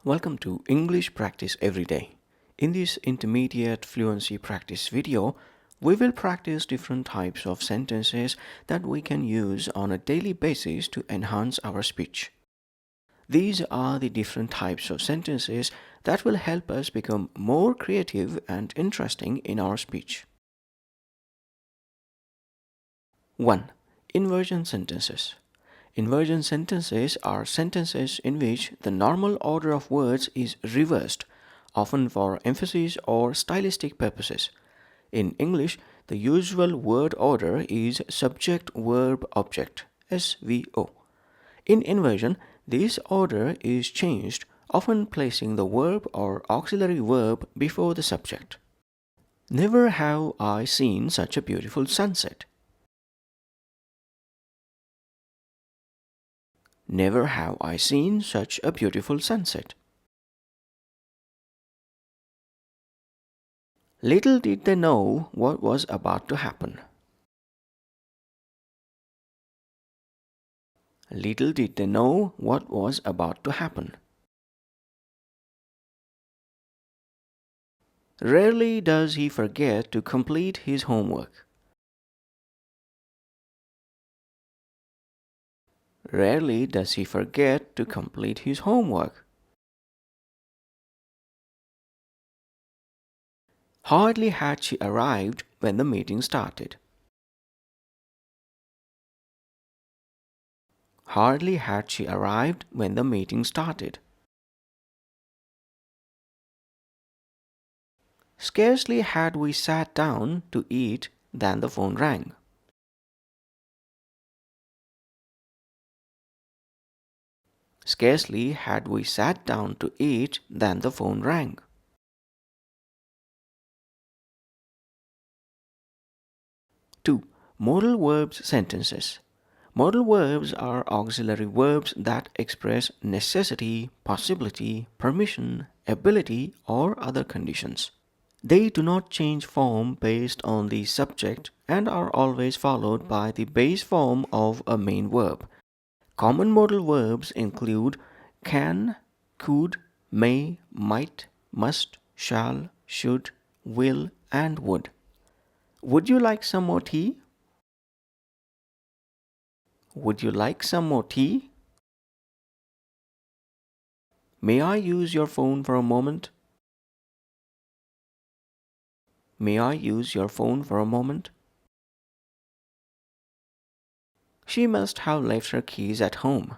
Welcome to English Practice Every Day. In this intermediate fluency practice video, we will practice different types of sentences that we can use on a daily basis to enhance our speech. These are the different types of sentences that will help us become more creative and interesting in our speech. 1. Inversion sentences. Inversion sentences are sentences in which the normal order of words is reversed, often for emphasis or stylistic purposes. In English, the usual word order is subject, verb, object, SVO. In inversion, this order is changed, often placing the verb or auxiliary verb before the subject. Never have I seen such a beautiful sunset. Never have I seen such a beautiful sunset. Little did they know what was about to happen. Little did they know what was about to happen. Rarely does he forget to complete his homework. Rarely does he forget to complete his homework. Hardly had she arrived when the meeting started. Hardly had she arrived when the meeting started. Scarcely had we sat down to eat than the phone rang. Scarcely had we sat down to eat than the phone rang. Two. Modal verbs sentences. Modal verbs are auxiliary verbs that express necessity, possibility, permission, ability, or other conditions. They do not change form based on the subject and are always followed by the base form of a main verb. Common modal verbs include can, could, may, might, must, shall, should, will, and would. Would you like some more tea? Would you like some more tea? May I use your phone for a moment? May I use your phone for a moment? She must have left her keys at home.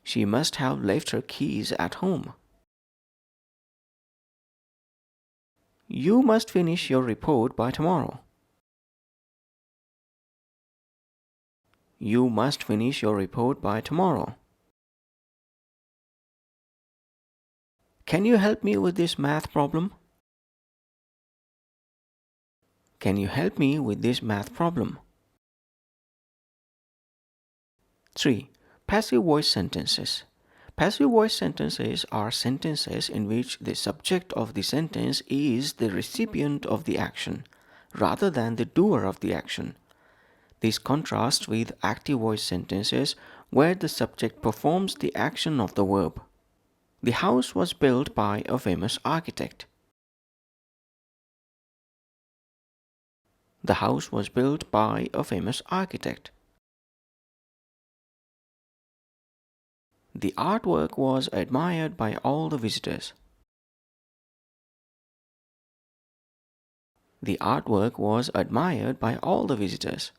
She must have left her keys at home. You must finish your report by tomorrow. You must finish your report by tomorrow. Can you help me with this math problem? Can you help me with this math problem? 3. Passive voice sentences. Passive voice sentences are sentences in which the subject of the sentence is the recipient of the action, rather than the doer of the action. This contrasts with active voice sentences where the subject performs the action of the verb. The house was built by a famous architect. The house was built by a famous architect. The artwork was admired by all the visitors. The artwork was admired by all the visitors.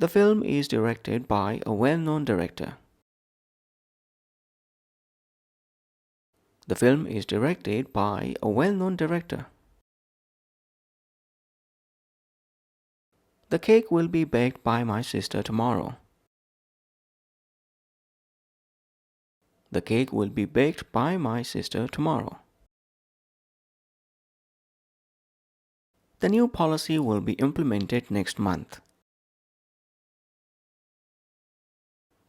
The film is directed by a well-known director. The film is directed by a well-known director. The cake will be baked by my sister tomorrow. The cake will be baked by my sister tomorrow. The new policy will be implemented next month.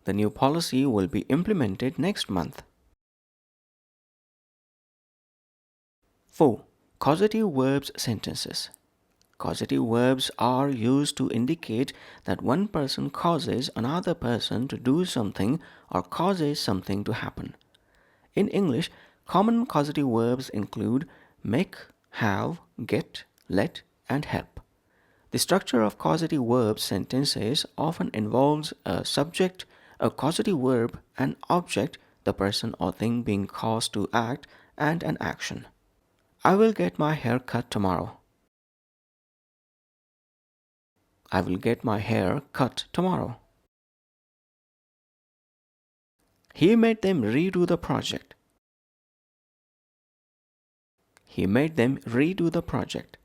The new policy will be implemented next month. 4. Causative verbs sentences. Causative verbs are used to indicate that one person causes another person to do something or causes something to happen. In English, common causative verbs include make, have, get, let, and help. The structure of causative verb sentences often involves a subject, a causative verb, an object, the person or thing being caused to act, and an action. I will get my hair cut tomorrow. I will get my hair cut tomorrow. He made them redo the project. He made them redo the project.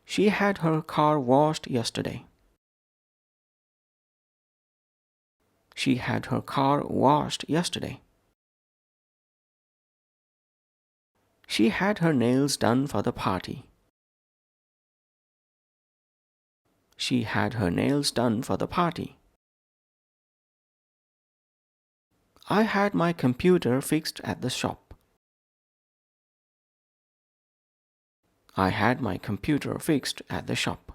She had her car washed yesterday. She had her car washed yesterday. She had her nails done for the party. She had her nails done for the party. I had my computer fixed at the shop. I had my computer fixed at the shop.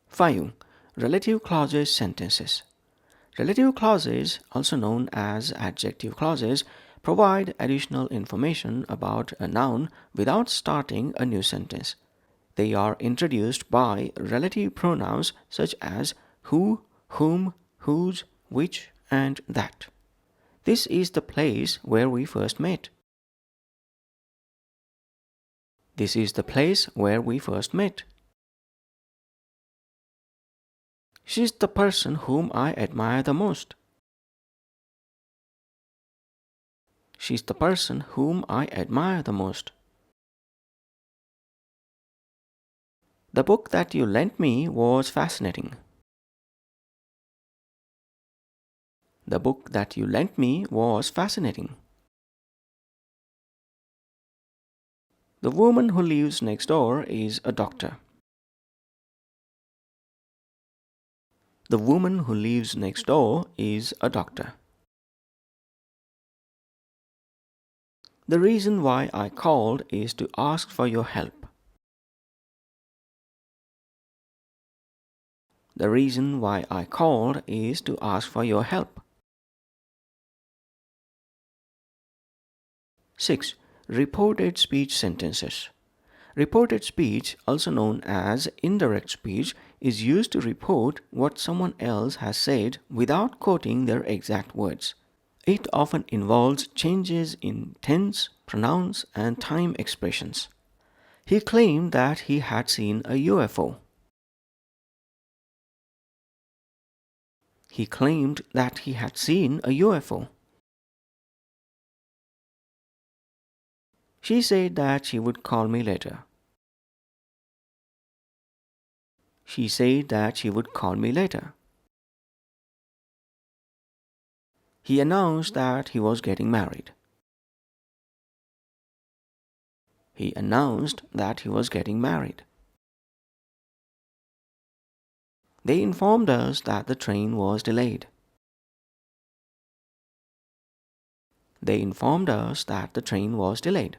5. Relative clauses sentences. Relative clauses, also known as adjective clauses, provide additional information about a noun without starting a new sentence. They are introduced by relative pronouns such as who, whom, whose, which, and that. This is the place where we first met. This is the place where we first met. She's the person whom I admire the most. She's the person whom I admire the most. The book that you lent me was fascinating. The book that you lent me was fascinating. The woman who lives next door is a doctor. The woman who lives next door is a doctor. The reason why I called is to ask for your help. The reason why I called is to ask for your help. 6. Reported speech sentences. Reported speech, also known as indirect speech, is used to report what someone else has said without quoting their exact words. It often involves changes in tense, pronouns, and time expressions. He claimed that he had seen a UFO. He claimed that he had seen a UFO. She said that she would call me later. She said that she would call me later. He announced that he was getting married. He announced that he was getting married. They informed us that the train was delayed. They informed us that the train was delayed.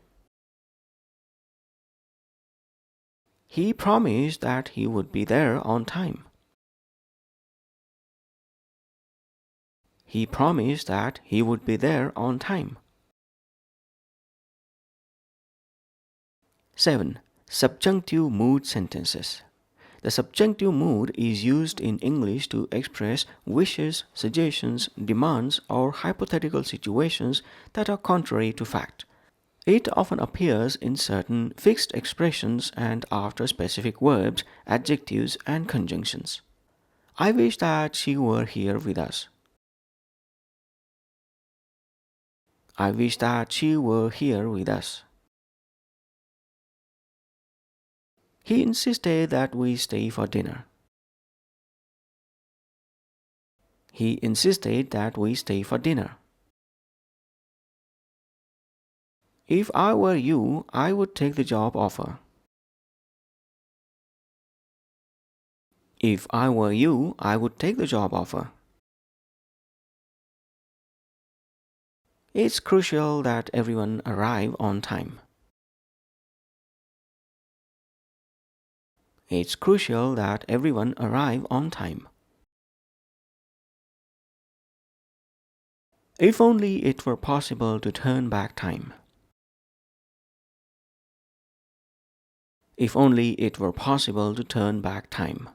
He promised that he would be there on time. He promised that he would be there on time. 7. Subjunctive mood sentences. The subjunctive mood is used in English to express wishes, suggestions, demands, or hypothetical situations that are contrary to fact. It often appears in certain fixed expressions and after specific verbs, adjectives, and conjunctions. I wish that she were here with us. I wish that she were here with us. He insisted that we stay for dinner. He insisted that we stay for dinner. If I were you, I would take the job offer. If I were you, I would take the job offer. It's crucial that everyone arrive on time. It's crucial that everyone arrive on time. If only it were possible to turn back time. If only it were possible to turn back time.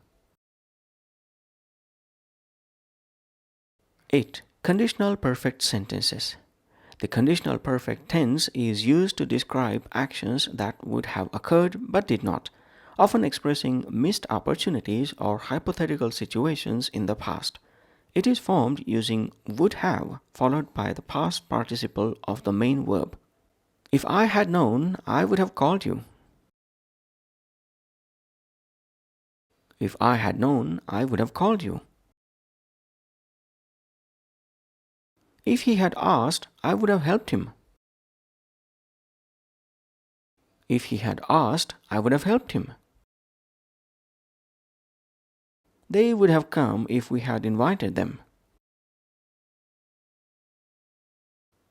8. Conditional perfect sentences. The conditional perfect tense is used to describe actions that would have occurred but did not, often expressing missed opportunities or hypothetical situations in the past. It is formed using would have followed by the past participle of the main verb. If I had known, I would have called you. If I had known, I would have called you. If he had asked, I would have helped him. If he had asked, I would have helped him. They would have come if we had invited them.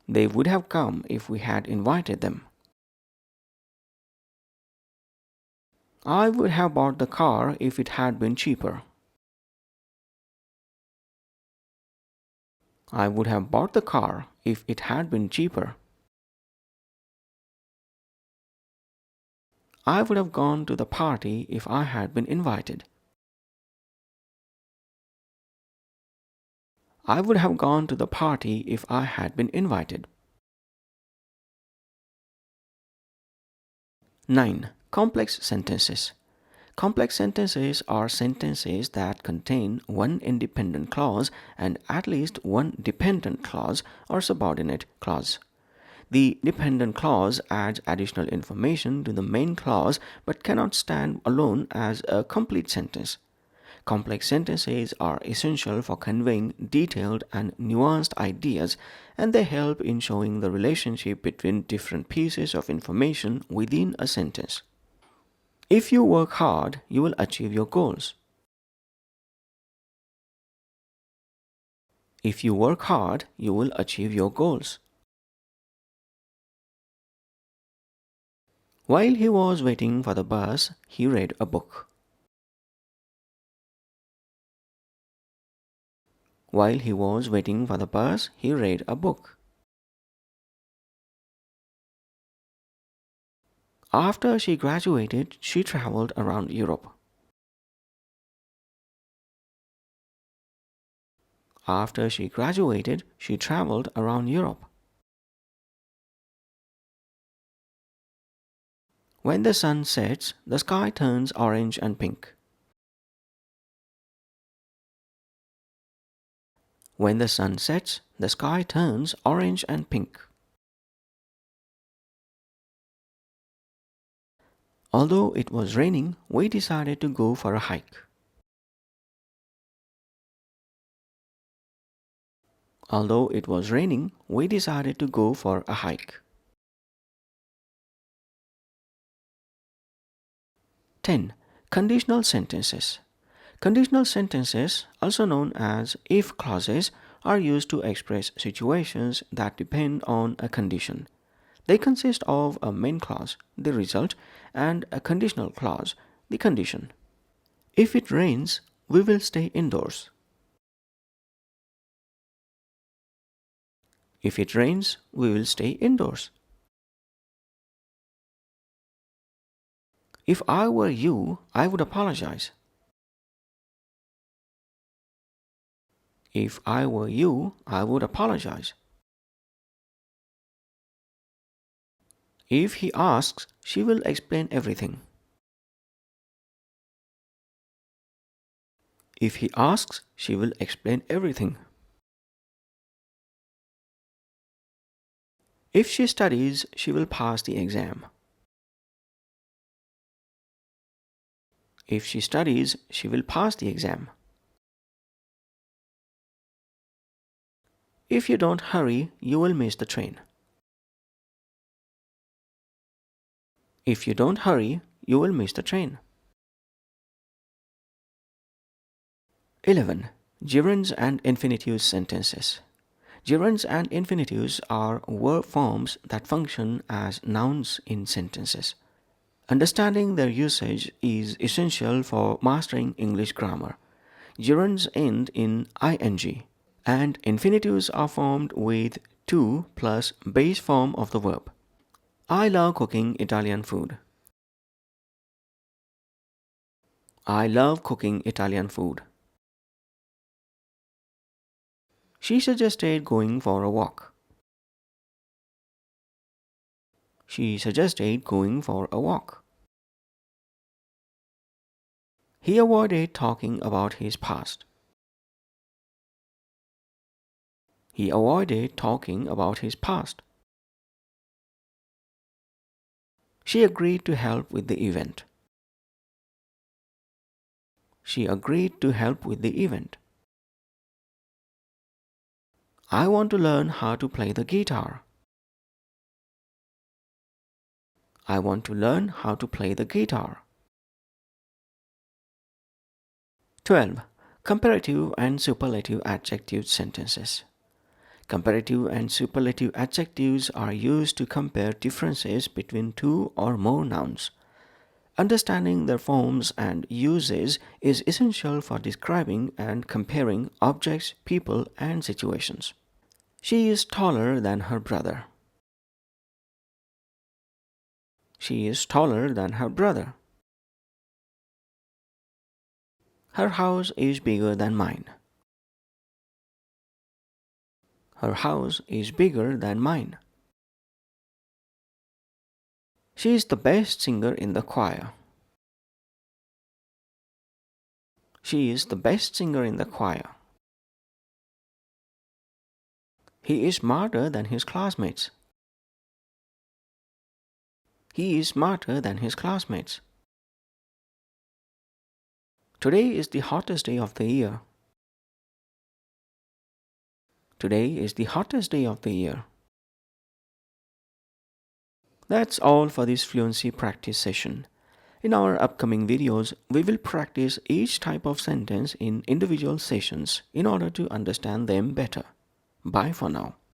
They would have come if we had invited them. I would have bought the car if it had been cheaper. I would have bought the car if it had been cheaper. I would have gone to the party if I had been invited. I would have gone to the party if I had been invited. 9. Complex sentences. Complex sentences are sentences that contain one independent clause and at least one dependent clause or subordinate clause. The dependent clause adds additional information to the main clause but cannot stand alone as a complete sentence. Complex sentences are essential for conveying detailed and nuanced ideas, and they help in showing the relationship between different pieces of information within a sentence. If you work hard, you will achieve your goals. If you work hard, you will achieve your goals. While he was waiting for the bus, he read a book. While he was waiting for the bus, he read a book. After she graduated, she traveled around Europe. After she graduated, she traveled around Europe. When the sun sets, the sky turns orange and pink. When the sun sets, the sky turns orange and pink. Although it was raining, we decided to go for a hike. Although it was raining, we decided to go for a hike. 10. Conditional sentences. Conditional sentences, also known as if clauses, are used to express situations that depend on a condition. They consist of a main clause, the result, and a conditional clause, the condition. If it rains, we will stay indoors. If it rains, we will stay indoors. If I were you, I would apologize. If I were you, I would apologize. If he asks, she will explain everything. If he asks, she will explain everything. If she studies, she will pass the exam. If she studies, she will pass the exam. If you don't hurry, you will miss the train. If you don't hurry, you will miss the train. 11. Gerunds and infinitive sentences. Gerunds and infinitives are verb forms that function as nouns in sentences. Understanding their usage is essential for mastering English grammar. Gerunds end in ing, and infinitives are formed with to plus base form of the verb. I love cooking Italian food. I love cooking Italian food. She suggested going for a walk. She suggested going for a walk. He avoided talking about his past. He avoided talking about his past. She agreed to help with the event. She agreed to help with the event. I want to learn how to play the guitar. I want to learn how to play the guitar. 12. Comparative and superlative adjective sentences. Comparative and superlative adjectives are used to compare differences between two or more nouns. Understanding their forms and uses is essential for describing and comparing objects, people, and situations. She is taller than her brother. She is taller than her brother. Her house is bigger than mine. Her house is bigger than mine. She is the best singer in the choir. She is the best singer in the choir. He is smarter than his classmates. He is smarter than his classmates. Today is the hottest day of the year. Today is the hottest day of the year. That's all for this fluency practice session. In our upcoming videos, we will practice each type of sentence in individual sessions in order to understand them better. Bye for now.